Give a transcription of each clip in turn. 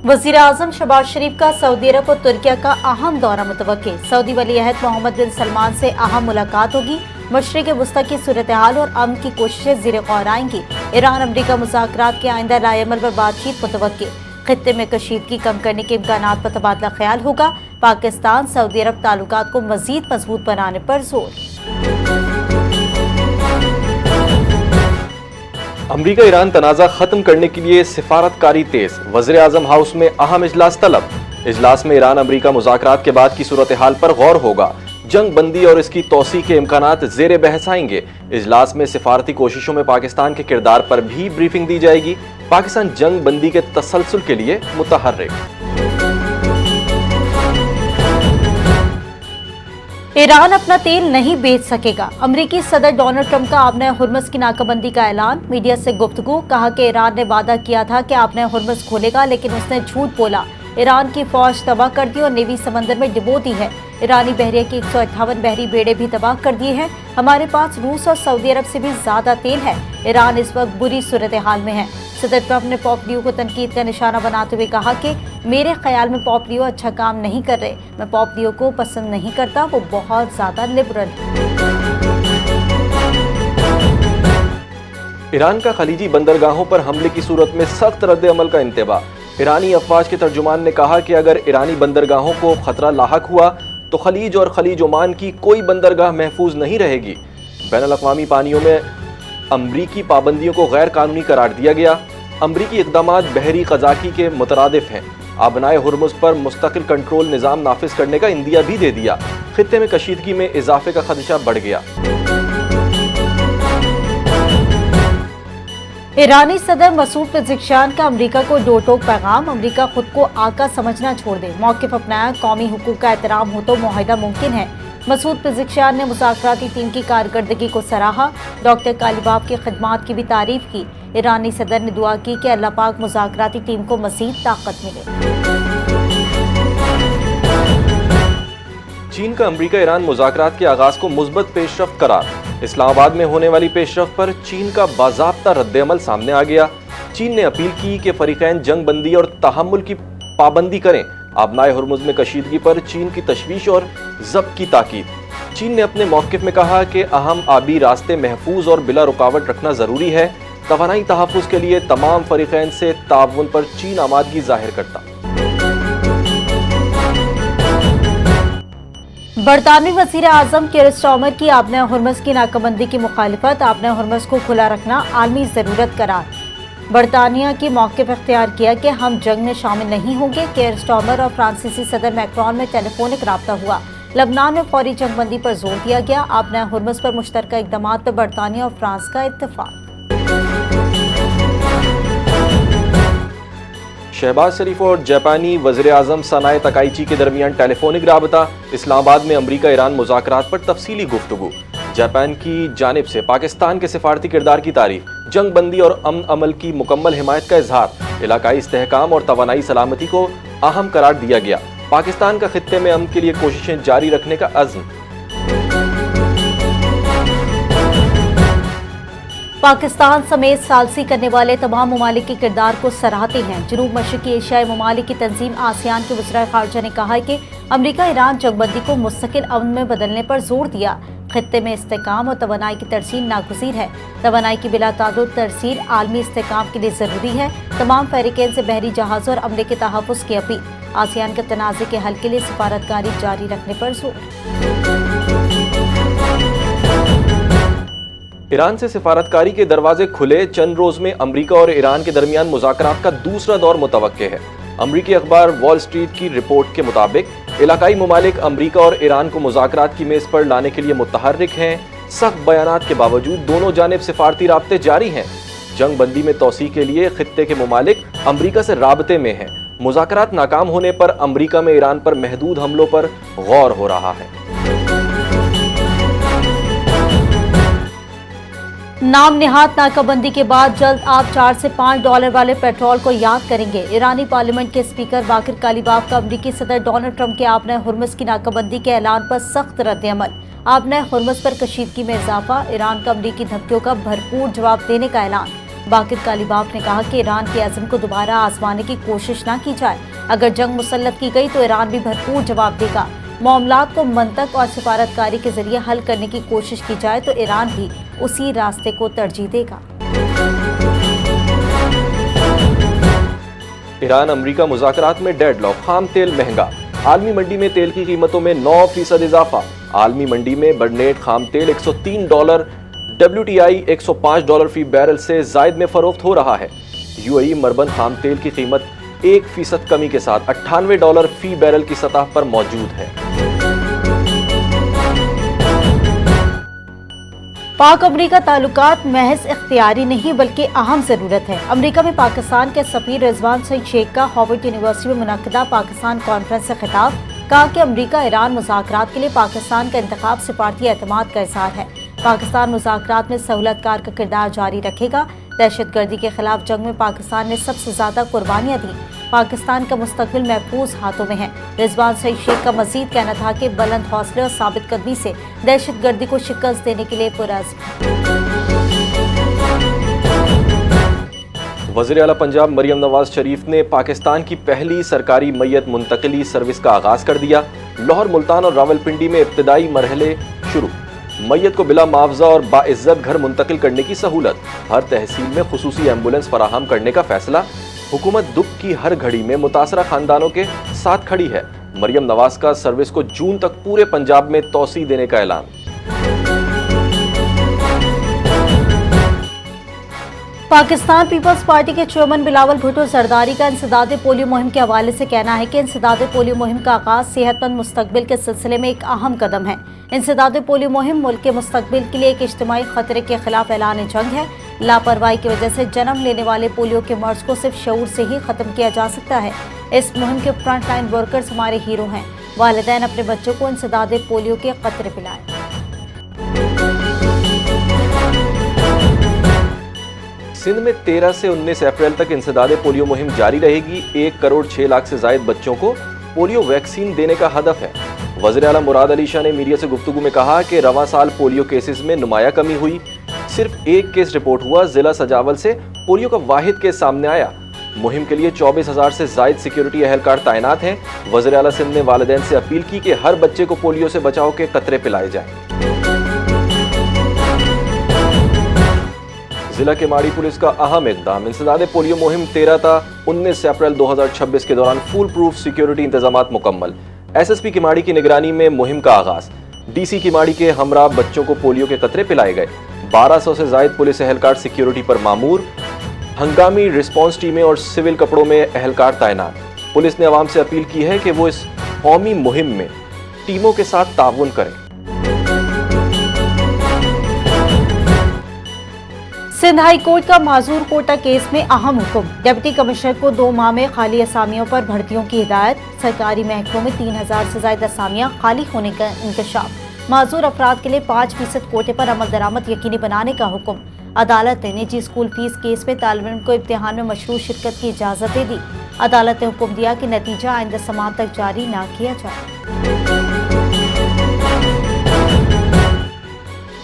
वज़ीर आज़म शहबाज शरीफ का सऊदी अरब और तुर्किया का अहम दौरा मुतवक्किल। सऊदी वली अहद मोहम्मद बिन सलमान से अहम मुलाकात होगी। मशरिक़ वुस्ता की सूरत हाल और अमन की कोशिशें ज़ेर गौर आएंगी। ईरान अमरीका मुज़ाकरात के आइंदा रायअमल पर बातचीत मुतवक्किल। खित्ते में कशीदगी कम करने के इम्कानात पर तबादला ख्याल होगा। पाकिस्तान सऊदी अरब ताल्लुकात को मज़ीद मजबूत बनाने पर जोर। अमरीका ईरान तनाज़ा खत्म करने के लिए सिफारतकारी तेज। वज़ीर आज़म हाउस में अहम इजलास तलब। इजलास में ईरान अमरीका मुज़ाकरात के बाद की सूरत हाल पर गौर होगा। जंग बंदी और इसकी तोसी के इम्कानात ज़ेर बहस आएंगे। इजलास में सिफारती कोशिशों में पाकिस्तान के किरदार पर भी ब्रीफिंग दी जाएगी। पाकिस्तान जंग बंदी के तसलसल के लिए मुतहर्रिक। ईरान अपना तेल नहीं बेच सकेगा। अमरीकी सदर डोनाल्ड ट्रंप का आपने हुर्मुज़ की नाकाबंदी का ऐलान। मीडिया से गुफ्तगू। कहा कि ईरान ने वादा किया था कि आपने हुर्मुज़ खोलेगा, लेकिन उसने झूठ बोला। ईरान की फौज तबाह कर दी और नेवी समंदर में डुबो दी है। ईरानी बहरिया के 158 बहरी बेड़े भी तबाह कर दिए हैं। हमारे पास रूस और सऊदी अरब से भी ज्यादा तेल है। ईरान इस वक्त बुरी सूरत हाल में है। सदर ट्रंप ने पॉप लियो को तनकीद का निशाना बनाते हुए कहा कि मेरे ख्याल में पॉप लियो अच्छा काम नहीं कर रहे। मैं पॉप लियो को पसंद नहीं करता, वो बहुत ज्यादा लिबरल है। ईरान का खलीजी बंदरगाहों पर हमले की सूरत में सख्त रद्द अमल का इंतबाह। ईरानी अफवाज के तर्जुमान ने कहा कि अगर ईरानी बंदरगाहों को खतरा लाहक हुआ तो खलीज और खलीज ओमान की कोई बंदरगाह महफूज नहीं रहेगी। बैनुल-अक़वामी पानियों में अमरीकी पाबंदियों को गैर कानूनी करार दिया गया। अमरीकी इक़दामात बहरी क़ज़ाकी के मुतरादिफ हैं। आबनाए हुर्मुज़ पर मुस्तकिल कंट्रोल निज़ाम नाफिज करने का इंदिया भी दे दिया। खित्ते में कशीदगी में इजाफे का खदशा बढ़ गया। ईरानी सदर मसूद पेज़ेश्कियान का अमरीका को दो टोक पैगाम। अमरीका खुद को आका समझना छोड़ दे। मौक़िफ़ अपनाया, कौमी हुकूक का एहतराम हो तो मुआहिदा मुमकिन है। मसूद पेज़ेश्कियान ने मुज़ाकराती टीम की कारकर्दगी को सराहा। डॉक्टर कालिबाफ की खिदमात की भी तारीफ की। ईरानी सदर ने दुआ की कि अल्लाह पाक मुज़ाकराती टीम को मज़ीद ताकत मिले। चीन का अमरीका ईरान मुज़ाकरात के आगाज को मुस्बत पेशरफ्त करार। इस्लामाबाद में होने वाली पेशरफ्त पर चीन का बाज़ाब्ता रद्द-ए-अमल सामने आ गया। चीन ने अपील की कि फरीक़ैन जंग बंदी और तहम्मुल की पाबंदी करें। आबनाए हुर्मुज़ में कशीदगी पर चीन की तशवीश और ज़ब्त की ताकीद। चीन ने अपने मौक़िफ़ में कहा कि अहम आबी रास्ते महफूज और बिला रुकावट रखना ज़रूरी है। तवानाई तहफ़्फ़ुज़ के लिए तमाम फरीक़ैन से ताउन पर चीन आमादगी ज़ाहिर करता। बरतानवी वज़ीर आज़म कीर स्टारमर की आबना हुर्मुज़ की नाकाबंदी की मुखालिफत। आबना हुर्मुज़ को खुला रखना आलमी ज़रूरत करार। बरतानिया की मौक़िफ़ इख्तियार किया कि हम जंग में शामिल नहीं होंगे। कीर स्टारमर और फ्रांसीसी सदर मैक्रोन में टेलीफोनिक राब्ता हुआ। लबनान में फौरी जंगबंदी पर जोर दिया गया। आबना हुर्मुज़ पर मुश्तरका इक़दामात पर बरतानिया और फ्रांस का इत्तेफाक। शहबाज शरीफ और जापानी वज़ीर आज़म सनाए तकाइची के दरमियान टेलीफोनिक राबता। इस्लामाबाद में अमरीका ईरान मुज़ाकरात पर तफसीली गुफ्तगू। जापान की जानिब से पाकिस्तान के सिफारती किरदार की तारीफ। जंग बंदी और अमन अमल की मुकम्मल हिमायत का इजहार। इलाकाई इस्तेहकाम और तवानाई सलामती को अहम करार दिया गया। पाकिस्तान का खित्ते में अमन के लिए कोशिशें जारी रखने का अज़्म। पाकिस्तान समेत सालसी करने वाले तमाम ममालिक के किरदार को सराहते हैं। जनूब मशरकी एशियाई ममालिक की तंजीम आसियान के वज़ीर ख़ारजा ने कहा है कि अमरीका ईरान जंगबंदी को मुस्तकिल अमन में बदलने पर जोर दिया। खित्ते में इस्तेहकाम और तवानाई की तरसील नागुज़ीर है। तवानाई की बिलातादुद तरसील आलमी इस्तेहकाम के लिए ज़रूरी है। तमाम फ़रीक़ैन से बहरी जहाज़ों और अमले के तहफ़्फ़ुज़ की अपील। आसियान के तनाज़े के हल के लिए सिफारतकारी जारी रखने पर जोर। ईरान से सिफारतकारी के दरवाजे खुले। चंद रोज में अमरीका और ईरान के दरमियान मुज़ाकरात का दूसरा दौर मुतवक्के है। अमरीकी अखबार वॉल स्ट्रीट की रिपोर्ट के मुताबिक इलाकाई ममालिक अमरीका और ईरान को मुज़ाकरात की मेज़ पर लाने के लिए मुतहर्रिक हैं। सख्त बयानात के बावजूद दोनों जानिब सिफारती राब्ते जारी हैं। जंग बंदी में तोसी के लिए खित्ते के ममालिक अमरीका से राब्ते में हैं। मुज़ाकरात नाकाम होने पर अमरीका में ईरान पर महदूद हमलों पर गौर हो रहा है। नाम निहात नाकाबंदी के बाद जल्द आप $4 से $5 वाले पेट्रोल को याद करेंगे। ईरानी पार्लियामेंट के स्पीकर बाकिर कालिबाफ का अमरीकी सदर डोनाल्ड ट्रंप के आबना हुर्मुज़ की नाकाबंदी के ऐलान पर सख्त रद्द-ए-अमल। आबना हुर्मुज़ पर कशीदगी में इजाफा। ईरान का अमरीकी धमकियों का भरपूर जवाब देने का ऐलान। बाकिर कालीबाफ ने कहा कि ईरान के अज़्म को दोबारा आजमाने की कोशिश न की जाए। अगर जंग मुसल्लत की गई तो ईरान भी भरपूर जवाब देगा। मामलात को मंतक और सिफारतकारी के जरिए हल करने की कोशिश की जाए तो ईरान भी उसी रास्ते को तरजीह देगा। ईरान अमरीका मुज़ाकरात में डेडलॉक, खाम तेल महंगा। आलमी मंडी में तेल की कीमतों में 9% इजाफा। आलमी मंडी में बरनेट खाम तेल $103, WTI $105 फी बैरल से जायद में फरोख्त हो रहा है। UAE मरबन खाम तेल की कीमत 1% कमी के साथ $98 फी बैरल की सतह पर मौजूद है। पाक अमरीका ताल्लुकात महज इख्तियारी नहीं बल्कि अहम जरूरत है। अमरीका में पाकिस्तान के सफीर रिजवान सईद शेख का हार्वर्ड यूनिवर्सिटी में मुनक्किदा पाकिस्तान कॉन्फ्रेंस से खिताब। कहा कि अमरीका ईरान मुज़ाकरात के लिए पाकिस्तान का इंतखाब सिफारती एतमाद का इज़हार है। पाकिस्तान मुज़ाकरात में सहूलतकार का किरदार जारी रखेगा। दहशतगर्दी के खिलाफ जंग में पाकिस्तान ने सबसे ज्यादा कुर्बानियां दी। पाकिस्तान का मुस्तकबिल महफूज हाथों में है। रिजवान सईद शेख का मजीद कहना था कि बुलंद हौसले और साबित कदमी से दहशतगर्दी को शिकस्त देने के लिए पुरअज़्म। वज़ीर आला पंजाब मरियम नवाज शरीफ ने पाकिस्तान की पहली सरकारी मैयत मुंतकली सर्विस का आगाज कर दिया। लाहौर, मुल्तान और रावलपिंडी में इब्तदाई मरहले शुरू। मैयत को बिला मुआवजा और बाइज्जत घर मुंतकिल करने की सहूलत। हर तहसील में खुसूसी एम्बुलेंस फराहम करने का फैसला। हुकूमत दुख की हर घड़ी में मुतासरा खानदानों के साथ खड़ी है। मरियम नवाज का सर्विस को जून तक पूरे पंजाब में तोसी देने का ऐलान। पाकिस्तान पीपल्स पार्टी के चेयरमैन बिलावल भुट्टो जरदारी का इंसदाद पोलियो मुहिम के हवाले से कहना है कि इंसदाद पोलियो मुहिम का आगाज सेहतमंद मुस्तकबिल के सिलसिले में एक अहम कदम है। इंसदाद पोलियो मुहिम मुल्क के मुस्तकबिल के लिए एक इज्तिमाई खतरे के खिलाफ ऐलान जंग है। लापरवाही की वजह से जन्म लेने वाले पोलियो के मर्ज को सिर्फ शऊर से ही खत्म किया जा सकता है। इस मुहिम के फ्रंट लाइन वर्कर्स हमारे हीरो हैं। वालिदैन अपने बच्चों को इंसदाद पोलियो के कतरे पिलाएं। सिंध में 13 से 19 अप्रैल तक इंसदाद पोलियो मुहिम जारी रहेगी। 1 करोड़ 6 लाख से जायद बच्चों को पोलियो वैक्सीन देने का हदफ है। वज़ीर आला मुराद अली शाह ने मीडिया से गुफ्तगू में कहा कि रवां साल पोलियो केसेस में नुमाया कमी हुई। सिर्फ 1 केस रिपोर्ट हुआ। जिला सजावल से पोलियो का वाहिद केस सामने आया। मुहिम के लिए 24,000 से जायद सिक्योरिटी एहलकार तैनात हैं। वज़ीर आला सिंध ने वालिदैन से अपील की कि हर बच्चे को पोलियो से बचाव के कतरे पिलाए जाएं। जिला केमाड़ी पुलिस का अहम इक़दाम। इंसदाद पोलियो मुहिम 13 था 19 अप्रैल 2026 के दौरान फुल प्रूफ सिक्योरिटी इंतजामात मुकम्मल। SSP केमाड़ी की निगरानी में मुहिम का आगाज। DC केमाड़ी के हमरा बच्चों को पोलियो के कतरे पिलाए गए। 1200 से जायद पुलिस एहलकार सिक्योरिटी पर मामूर। हंगामी रिस्पॉन्स टीमें और सिविल कपड़ों में एहलकार तैनात। पुलिस ने अवाम से अपील की है कि वो इस कौमी मुहिम में टीमों के साथ ताउन करें। सिंध हाई कोर्ट का माजूर कोटा केस में अहम हुक्म। डिप्टी कमिश्नर को 2 माह में खाली असामियों पर भर्तियों की हिदायत। सरकारी महकमों में 3000 से ज्यादा असामियां खाली होने का इंकशाफ। माजूर अफराद के लिए 5% कोटे पर अमल दरामद यकीनी बनाने का हुक्म। अदालत ने निजी स्कूल फीस केस में तालिब इल्म को इम्तिहान में मशरूत शिरकत की इजाजत दे दी। अदालत ने हुक्म दिया कि नतीजा आइंदा समाअत तक जारी न किया जाए।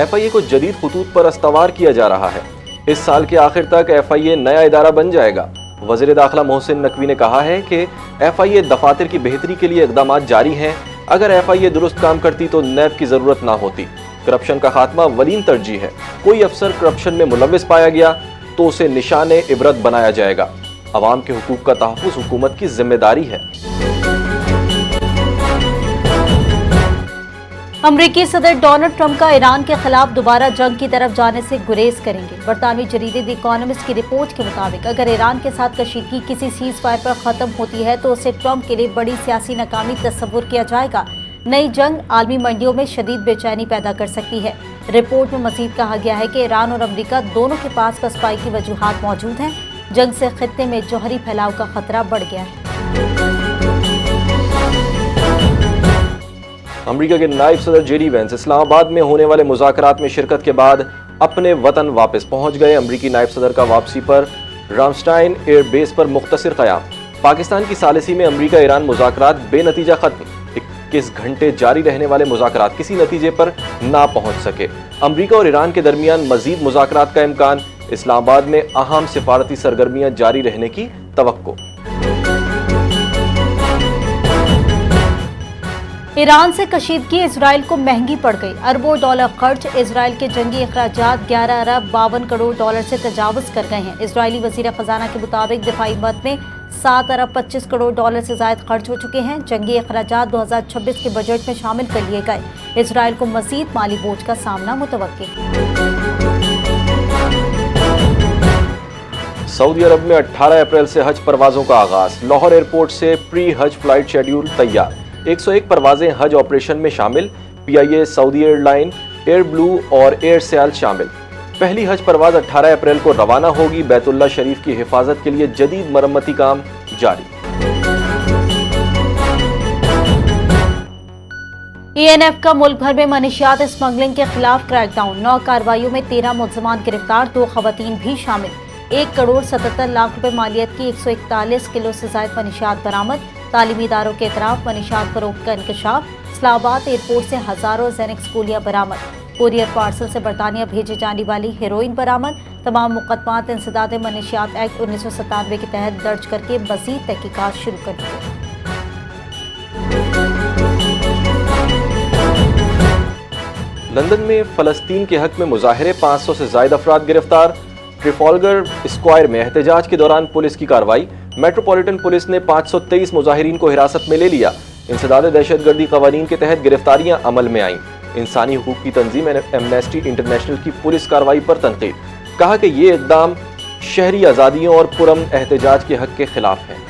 FIA को जदीद खतूत पर अस्तवार किया जा रहा है। इस साल के आखिर तक FIA नया इदारा बन जाएगा। वज़ीर दाखिला मोहसिन नकवी ने कहा है कि FIA दफातर की बेहतरी के लिए इक़दाम जारी हैं। अगर FIA दुरुस्त काम करती तो नैब की ज़रूरत ना होती। करप्शन का खात्मा वलीन तरजीह है। कोई अफसर करप्शन में मुलव्विस पाया गया तो उसे निशाने इबरत बनाया जाएगा। अवाम के हुकूक का तहफ़्फ़ुज़ हुकूमत की जिम्मेदारी है। अमरीकी सदर डोनाल्ड ट्रंप का ईरान के खिलाफ दोबारा जंग की तरफ जाने से गुरेज करेंगे। बरतानवी जरीदे द इकोनॉमिस्ट की रिपोर्ट के मुताबिक अगर ईरान के साथ कशीदगी किसी सीज फायर पर खत्म होती है तो उसे ट्रंप के लिए बड़ी सियासी नाकामी तस्वुर किया जाएगा। नई जंग आलमी मंडियों में शदीद बेचैनी पैदा कर सकती है। रिपोर्ट में मजीद कहा गया है कि ईरान और अमरीका दोनों के पास पसपाई की वजूहात मौजूद हैं। जंग से खित्ते में जौहरी फैलाव का खतरा बढ़ गया है। अमेरिका के नायब सदर JD वेंस इस्लामाबाद में होने वाले मुज़ाकरात में शिरकत के बाद अपने वतन वापस पहुंच गए। अमेरिकी नायब सदर का वापसी पर रामस्टाइन एयर बेस पर मुख्तसर क़याम। पाकिस्तान की सालिसी में अमेरिका ईरान मुज़ाकरात बेनतीजा खत्म। 21 घंटे जारी रहने वाले मुज़ाकरात किसी नतीजे पर ना पहुंच सके। अमेरिका और ईरान के दरमियान मजीद मुज़ाकरात का इम्कान। इस्लामाबाद में अहम सिफारती सरगर्मियां जारी रहने की तवक्को। ईरान से कशीदगी इजराइल को महंगी पड़ गई। अरबों डॉलर खर्च, इजराइल के जंगी अखराजात 11 अरब 52 करोड़ डॉलर से तजावुज कर गए हैं। इजरायली वजीर खजाना के मुताबिक दिफाई मद में 7 अरब 25 करोड़ डॉलर से ज्यादा खर्च हो चुके हैं। जंगी अखराजात 2026 के बजट में शामिल कर लिए गए। इजराइल को मजीद माली बोझ का सामना मुतवक्किल। सऊदी अरब में 18 अप्रैल से हज परवाजों का आगाज। लाहौर एयरपोर्ट से प्री हज फ्लाइट शेड्यूल तैयार। 101 परवाजें हज ऑपरेशन में शामिल। PIA, Saudi airline, air blue और एयर सयाल शामिल। पहली हज परवाज 18 अप्रैल को रवाना होगी। बैतुल्लाह शरीफ की हिफाजत के लिए जदीद मरम्मती काम जारी। ENF का मुल्क भर में मनशियात स्मगलिंग के खिलाफ क्रैकडाउन। 9 कार्रवाइयों में 13 मुल्ज़मान गिरफ्तार, 2 खवातीन भी शामिल। 1 करोड़ 77 लाख रुपए मालियत की 141 किलो से ज्यादा मनशियात बरामद। तालीमी इदारों के इतराफ मनशियात फरोख्त का इंकशाफ। इस्लामाबाद एयरपोर्ट से हजारों ज़ैनिक स्कूलियाँ बरामद। कुरियर पार्सल से बरतानिया भेजी जाने वाली हेरोइन बरामद। तमाम मुकदमात इंसदाद मनशियात एक्ट 1997 के तहत दर्ज करके मज़ीद तहकीकात शुरू कर दी गई। लंदन में फ़लस्तीन के हक में मुजाहरे, 500 से ज्यादा अफराद गिरफ्तार। ट्रिफॉल्गर स्क्वायर में एहतजाज के दौरान पुलिस की कार्रवाई। मेट्रोपॉलिटन पुलिस ने 523 मुजाहिरीन को हिरासत में ले लिया। इंसदाद दहशतगर्दी कवानीन के तहत गिरफ्तारियां अमल में आईं। इंसानी हुकूक की तंजीम एमनेस्टी इंटरनेशनल की पुलिस कार्रवाई पर तनकीद। कहा कि ये इकदाम शहरी आज़ादियों और पुरअमन एहतजाज के हक के खिलाफ है।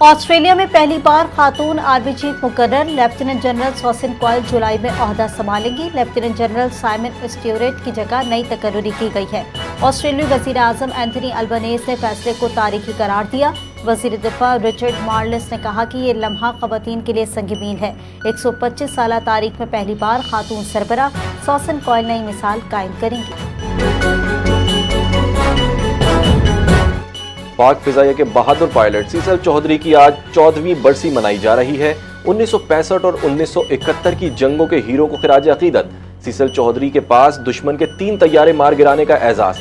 ऑस्ट्रेलिया में पहली बार खातून आर्मी चीफ मुकर्रर। लेफ्टिनेंट जनरल सॉसिन कॉयल जुलाई में ओहदा संभालेंगी। लेफ्टिनेंट जनरल साइमन स्ट्यूअर्ट की जगह नई तकर्री की गई है। ऑस्ट्रेलियाई वजीर आजम एंथनी अल्बनीज़ ने फैसले को तारीखी करार दिया। वजीर दिफा रिचर्ड मार्लेस ने कहा कि ये लम्हा खवातीन के लिए संगीन है। 125 साल तारीख में पहली बार खातून सरबरा। सॉसिन कॉयल नई मिसाल कायम करेंगी। पाक फिजाइया के बहादुर पायलट सीसल चौधरी की आज 14वीं बरसी मनाई जा रही है। 1965 और 1971 की जंगों के हीरो को खिराज अकीदत। सीसल चौधरी के पास दुश्मन के 3 तैयारे मार गिराने का एजाज,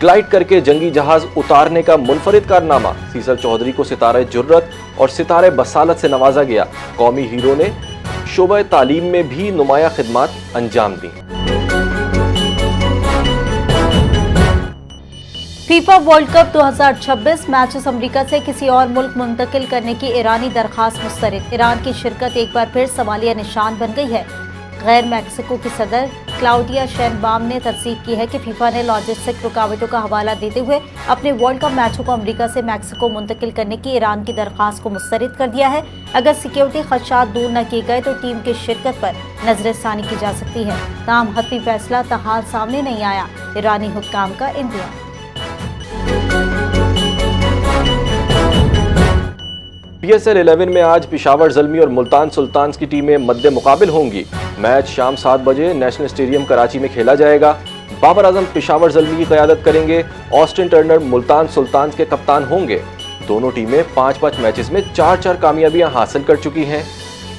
ग्लाइड करके जंगी जहाज उतारने का मुनफरिद कारनामा। सीसल चौधरी को सितारे जुर्रत और सितारे बसालत से नवाजा गया। कौमी हीरो ने शोबा तालीम में भी नुमाया खिदमात अंजाम दी। FIFA World Cup 2026 matches America से किसी और मुल्क मुंतकिल करने की ईरानी दरखास्त मुस्तरद। ईरान की शिरकत एक बार फिर सवालिया निशान बन गई है। गैर मैक्सिको की सदर क्लाउडिया शेनबाम ने तस्दीक की है कि फीफा ने लॉजिस्टिक रुकावटों का हवाला देते हुए अपने वर्ल्ड कप मैचों को अमेरिका से मैक्सिको मुंतकिल करने की ईरान की दरखास्त को मुस्तरद कर दिया है। अगर सिक्योरिटी खदशात दूर न किए गए तो टीम की शिरकत पर नजरसानी की जा सकती है। ताहम हतमी फैसला तहाल सामने नहीं आया। ईरानी हुक्काम का इंतजार। PSL 11 में आज पेशावर ज़ल्मी और मुल्तान सुल्तान्स की टीमें मद्दे मुकाबिल होंगी। मैच शाम 7 बजे नेशनल स्टेडियम कराची में खेला जाएगा। बाबर आजम पेशावर ज़ल्मी की क़यादत करेंगे। ऑस्टिन टर्नर मुल्तान सुल्तान्स के कप्तान होंगे। दोनों टीमें 5-5 मैचेस में 4-4 कामयाबियां हासिल कर चुकी हैं।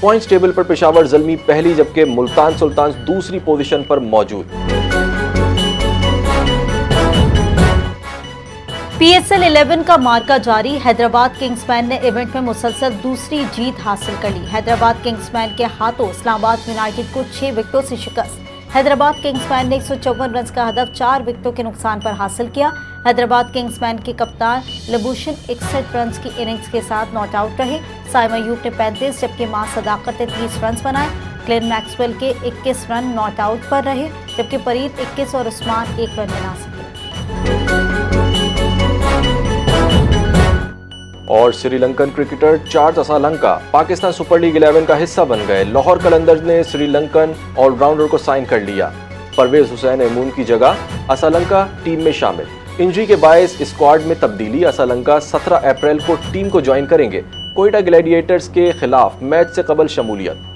पॉइंट्स टेबल पर पेशावर ज़ल्मी पहली जबकि मुल्तान सुल्तान्स दूसरी पोजीशन पर मौजूद। PSL 11 का मार्का जारी। हैदराबाद किंग्समैन ने इवेंट में मुसलसल दूसरी जीत हासिल कर ली। हैदराबाद किंग्समैन के हाथों इस्लामाबाद यूनाइटेड को 6 विकेटों से शिकस्त। हैदराबाद किंग्समैन ने 154 रन का हदफ 4 विकेटों के नुकसान पर हासिल किया। हैदराबाद किंग्समैन के कप्तान लबूशन 61 रन की इनिंग्स के साथ नॉट आउट रहे। साइम अयूब ने 35 जबकि मां सदाकत ने 30 रन बनाए। क्लेन मैक्सवेल के 21 रन नॉट आउट पर रहे जबकि फरीद 21 और उस्मान 1 रन बना सके। और Sri Lankan cricketer Charles Asalanka Pakistan super league 11 का हिस्सा बन गए। लाहौर कलंदर्स ने श्रीलंकन ऑलराउंडर को साइन कर लिया। परवेज हुसैन एमून की जगह असालंका टीम में शामिल। इंजरी के बायस स्क्वाड में तब्दीली। असालंका 17 अप्रैल को टीम को ज्वाइन करेंगे। कोयटा ग्लैडिएटर्स के खिलाफ मैच से कबल शमूलियत।